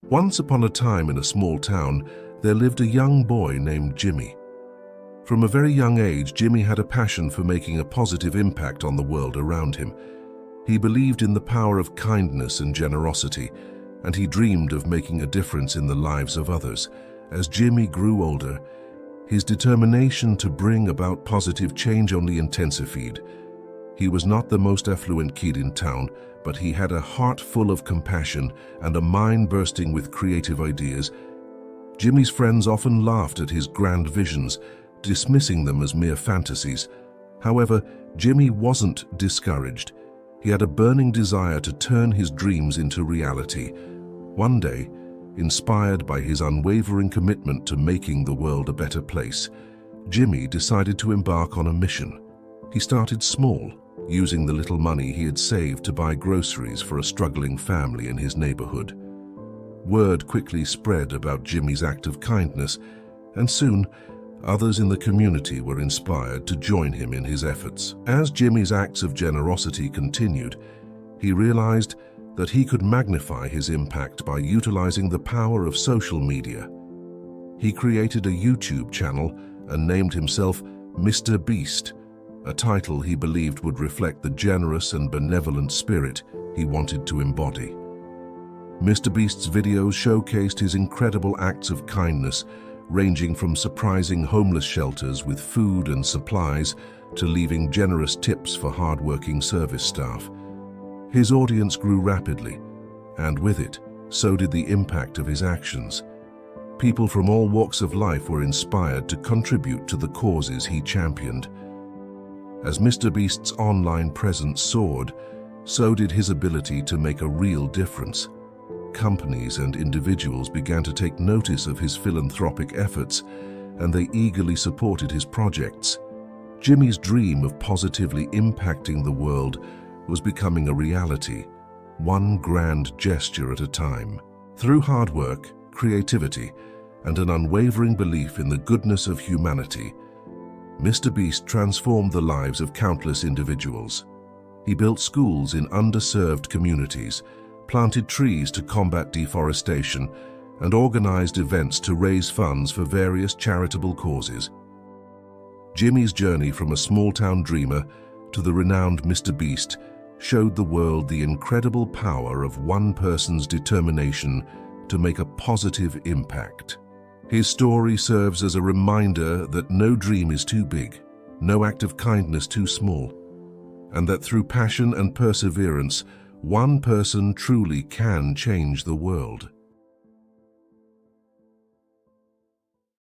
Once upon a time in a small town, there lived a young boy named Jimmy. From a very young age, Jimmy had a passion for making a positive impact on the world around him. He believed in the power of kindness and generosity, and he dreamed of making a difference in the lives of others. As Jimmy grew older, his determination to bring about positive change only intensified. He was not the most affluent kid in town, but he had a heart full of compassion and a mind bursting with creative ideas. Jimmy's friends often laughed at his grand visions, dismissing them as mere fantasies. However, Jimmy wasn't discouraged. He had a burning desire to turn his dreams into reality. One day, inspired by his unwavering commitment to making the world a better place, Jimmy decided to embark on a mission. He started small, using the little money he had saved to buy groceries for a struggling family in his neighborhood. Word quickly spread about Jimmy's act of kindness, and soon, others in the community were inspired to join him in his efforts. As Jimmy's acts of generosity continued, he realized that he could magnify his impact by utilizing the power of social media. He created a YouTube channel and named himself Mr. Beast, a title he believed would reflect the generous and benevolent spirit he wanted to embody. Mr. Beast's videos showcased his incredible acts of kindness, ranging from surprising homeless shelters with food and supplies to leaving generous tips for hard-working service staff. His audience grew rapidly, and with it, so did the impact of his actions. People from all walks of life were inspired to contribute to the causes he championed. As Mr. Beast's online presence soared, so did his ability to make a real difference. Companies and individuals began to take notice of his philanthropic efforts, and they eagerly supported his projects. Jimmy's dream of positively impacting the world was becoming a reality, one grand gesture at a time. Through hard work, creativity, and an unwavering belief in the goodness of humanity, Mr. Beast transformed the lives of countless individuals. He built schools in underserved communities, planted trees to combat deforestation, and organized events to raise funds for various charitable causes. Jimmy's journey from a small-town dreamer to the renowned Mr. Beast showed the world the incredible power of one person's determination to make a positive impact. His story serves as a reminder that no dream is too big, no act of kindness too small, and that through passion and perseverance, one person truly can change the world.